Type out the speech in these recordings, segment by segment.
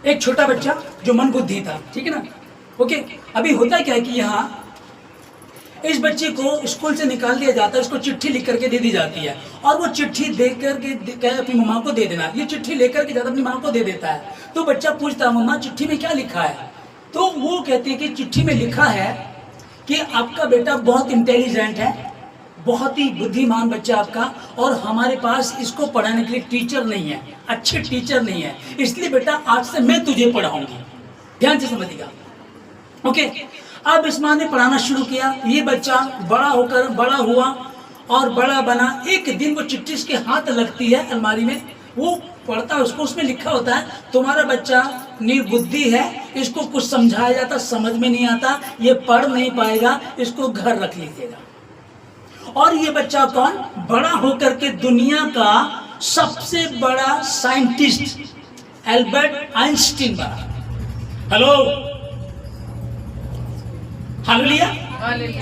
एक छोटा बच्चा जो मन बुद्धि था, ठीक है ना, ओके। अभी होता क्या है कि यहाँ इस बच्चे को स्कूल से निकाल दिया जाता है, उसको चिट्ठी लिख करके दे दी जाती है और वो चिट्ठी दे करके अपनी मम्मा को दे देना। ये चिट्ठी लेकर के जाता अपनी माँ को दे देता है। तो बच्चा पूछता है, मम्मा चिट्ठी में क्या लिखा है? तो वो कहती है कि चिट्ठी में लिखा है कि आपका बेटा बहुत इंटेलिजेंट है, बहुत ही बुद्धिमान बच्चा आपका, और हमारे पास इसको पढ़ाने के लिए टीचर नहीं है, अच्छे टीचर नहीं है, इसलिए बेटा आज से मैं तुझे पढ़ाऊंगी। ध्यान से समझिएगा, ओके। अब इस माँ ने पढ़ाना शुरू किया। ये बच्चा बड़ा होकर बड़ा हुआ और बड़ा बना। एक दिन वो चिट्ठी इसके हाथ लगती है अलमारी में, वो पढ़ता है उसको, उसमें लिखा होता है तुम्हारा बच्चा निर्बुद्धि है, इसको कुछ समझाया जाता समझ में नहीं आता, ये पढ़ नहीं पाएगा, इसको घर रख लीजिएगा। और ये बच्चा कौन? बड़ा होकर के दुनिया का सबसे बड़ा साइंटिस्ट एल्बर्ट आइंस्टीन बना। Hello, hallelujah.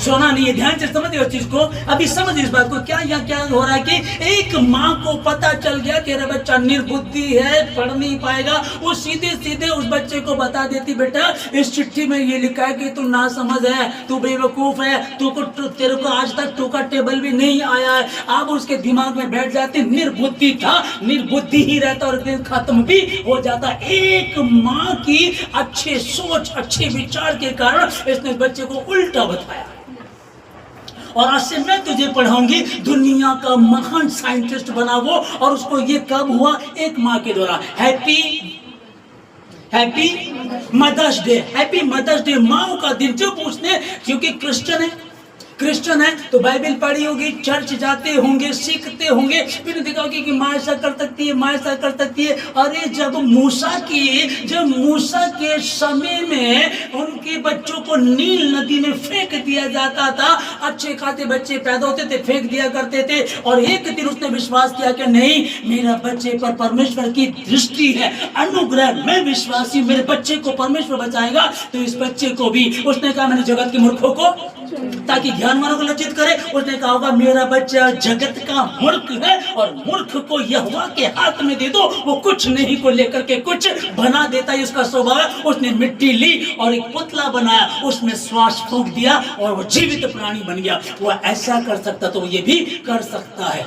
सोना नहीं है, ध्यान से समझिए उस चीज को। अभी समझ इस बात को, क्या यहाँ क्या हो रहा है कि एक माँ को पता चल गया कि मेरा बच्चा निर्बुद्धि है, पढ़ नहीं पाएगा। वो सीधे सीधे उस बच्चे को बता देती, बेटा इस चिट्ठी में ये लिखा है कि तू ना समझ है, तू बेवकूफ है, तेरे को आज तक टू का टेबल भी नहीं आया है। अब उसके दिमाग में बैठ जाती, निर्बुद्धि था, निर्बुद्धि ही रहता और दिन खत्म भी हो जाता। एक माँ की अच्छे सोच, अच्छे विचार के कारण इसने बच्चे को उल्टा बताया और आज से मैं तुझे पढ़ाऊंगी, दुनिया का महान साइंटिस्ट बना वो। और उसको ये कब हुआ? एक माँ के द्वारा। Happy mother's day, happy mother's day, माँ का दिन। जब उसने, क्योंकि क्रिश्चियन है तो बाइबल पढ़ी होगी, चर्च जाते होंगे, सीखते होंगे, फिर देखा होगी कि माँ ऐसा कर सकती है, माँ ऐसा कर सकती है। अरे जब मूसा के समय में उनके बच्चों को नील नदी में फेंक दिया जाता था, अच्छे खाते बच्चे पैदा होते थे, फेंक दिया करते थे। और एक दिन उसने विश्वास किया कि नहीं, मेरा बच्चे पर परमेश्वर की दृष्टि है, अनुग्रह, मैं विश्वासी, मेरे बच्चे को परमेश्वर बचाएगा। तो इस बच्चे को भी उसने कहा, मैंने जगत के मूर्खों को, ताकि ज्ञानवानों को लज्जित करे, उसने कहा होगा मेरा बच्चा जगत का मूर्ख है और मूर्ख को यहोवा के हाथ में दे दो, वो कुछ नहीं को लेकर के कुछ बना देता है, उसका स्वभाव। उसने मिट्टी ली और एक पुतला बनाया, उसमें श्वास फूंक दिया और वो जीवित प्राणी बन गया। वो ऐसा कर सकता तो ये भी कर सकता है।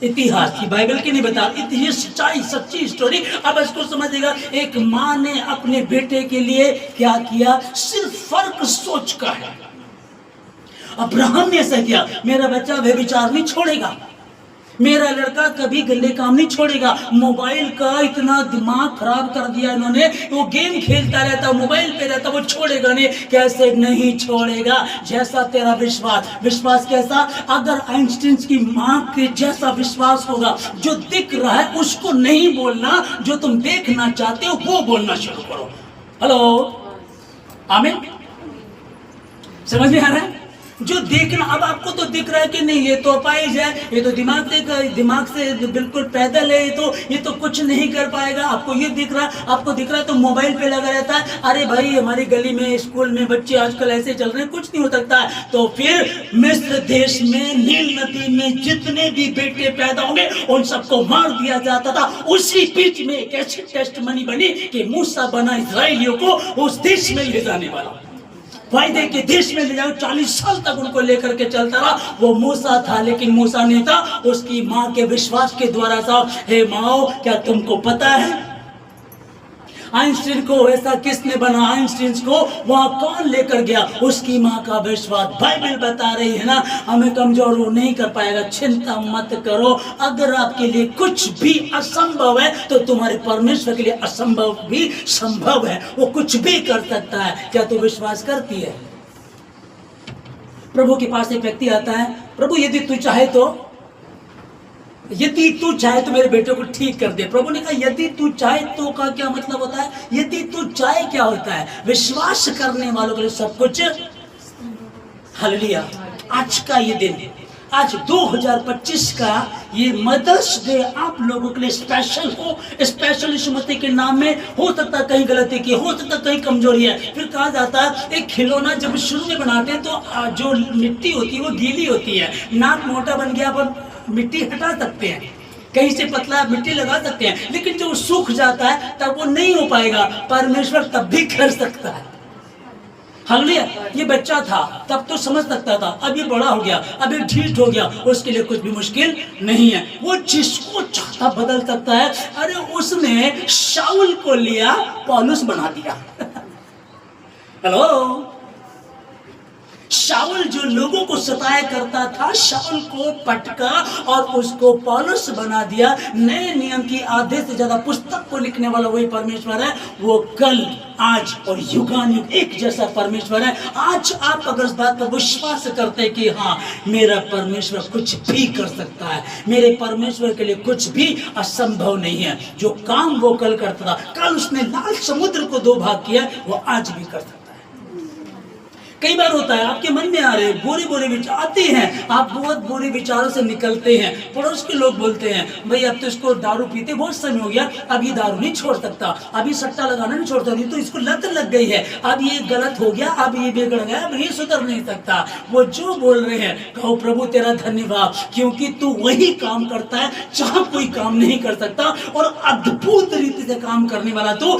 इतिहास की, बाइबल की नहीं बता, ये सच्चाई, सच्ची स्टोरी। अब इसको समझिएगा, एक माँ ने अपने बेटे के लिए क्या किया? सिर्फ फर्क सोच का है। अब्राहम ने ऐसा किया, मेरा बच्चा व्यभिचार नहीं छोड़ेगा, मेरा लड़का कभी गंदे काम नहीं छोड़ेगा। मोबाइल का इतना दिमाग खराब कर दिया इन्होंने, वो गेम खेलता रहता, मोबाइल पे रहता, वो छोड़ेगा नहीं। कैसे नहीं छोड़ेगा? जैसा तेरा विश्वास कैसा? अगर आइंस्टीन की माँ के जैसा विश्वास होगा, जो दिख रहा है उसको नहीं बोलना, जो तुम देखना चाहते हो वो बोलना शुरू करो। हेलो, आमीन। समझ में आ रहा है? जो देखना, अब आपको तो दिख रहा है कि नहीं, ये तो अपाहिज है, ये तो दिमाग से बिल्कुल पैदल है, ये तो कुछ नहीं कर पाएगा। आपको ये दिख रहा है तो मोबाइल पे लगा रहता है। अरे भाई, हमारी गली में, स्कूल में बच्चे आजकल ऐसे चल रहे हैं, कुछ नहीं हो सकता है। तो फिर मिस्र देश में नील नदी में जितने भी बेटे पैदा होंगे उन सबको मार दिया जाता था। उसी बीच में एक ऐसी टेस्टमनी बनी कि मूसा बना इस्राएलियों को उस देश में ले जाने वाला, वायदे के देश में ले जाओ। 40 साल तक उनको लेकर के चलता रहा। वो मूसा था, लेकिन मूसा नहीं था, उसकी माँ के विश्वास के द्वारा था। हे माओ, क्या तुमको पता है आइंस्टीन को ऐसा किसने बना? आइंस्टीन को वहां कौन लेकर गया? उसकी माँ का विश्वास। बाइबल बता रही है ना, हमें कमजोर वो नहीं कर पाएगा। चिंता मत करो, अगर आपके लिए कुछ भी असंभव है तो तुम्हारे परमेश्वर के लिए असंभव भी संभव है। वो कुछ भी कर सकता है। क्या तू विश्वास करती है? प्रभु के पास एक व्यक्ति आता है, प्रभु यदि तू चाहे तो मेरे बेटे को ठीक कर दे। प्रभु ने कहा यदि तू चाहे तो का क्या मतलब होता है? यदि तू चाहे क्या होता है? विश्वास करने वालों के लिए सब कुछ। हालेलुया। आज का ये दिन, आज 2025 का ये मदर्स डे आप लोगों के लिए स्पेशल हो। स्पेशल सुमति के नाम में हो सकता कहीं गलती की, हो सकता कहीं कमजोरी है। फिर कहा जाता है एक खिलौना जब शुरू में बनाते हैं तो जो मिट्टी होती है वो गीली होती है, नाक मोटा बन गया पर मिट्टी हटा सकते हैं। कहीं से पतला मिट्टी लगा सकते हैं, लेकिन जब वो सूख जाता है तब वो नहीं हो पाएगा। परमेश्वर तब भी कर सकता है। हालेलुया। ये बच्चा था तब तो समझ सकता था, अब ये बड़ा हो गया, अब ये ढीठ हो गया, उसके लिए कुछ भी मुश्किल नहीं है। वो जिसको चाहता बदल सकता है। अरे उसने शाऊल को लिया, पौलुस बना दिया। हेलो, शाऊल जो लोगों को सताया करता था, शाऊल को पटका और उसको पौलुस बना दिया। नए नियम की आधे से ज्यादा पुस्तक को लिखने वाला वही परमेश्वर है। वो कल, आज और युगानुयुग एक जैसा परमेश्वर है। आज आप अगर इस बात पर विश्वास करते हैं कि हाँ, मेरा परमेश्वर कुछ भी कर सकता है, मेरे परमेश्वर के लिए कुछ भी असंभव नहीं है। जो काम वो कल करता था, कल उसने लाल समुद्र को 2 भाग किया, वो आज भी कर सकता है। कई बार होता है आपके मन में आ रहे बुरे बुरे विचार आते हैं, आप बहुत बुरे विचारों से निकलते हैं। पड़ोस के लोग बोलते हैं, भाई अब तो इसको दारू पीते बहुत समय हो गया, अब ये दारू नहीं छोड़ सकता, अब ये सट्टा लगाना नहीं छोड़ सकता, तो इसको लत लग गई है, अब ये गलत हो गया, अब ये बिगड़ गया, अब ये सुधर नहीं सकता। वो जो बोल रहे हैं, कहो प्रभु तेरा धन्यवाद, क्योंकि तू वही काम करता है जहां कोई काम नहीं कर सकता, और अद्भुत रीति से काम करने वाला तू।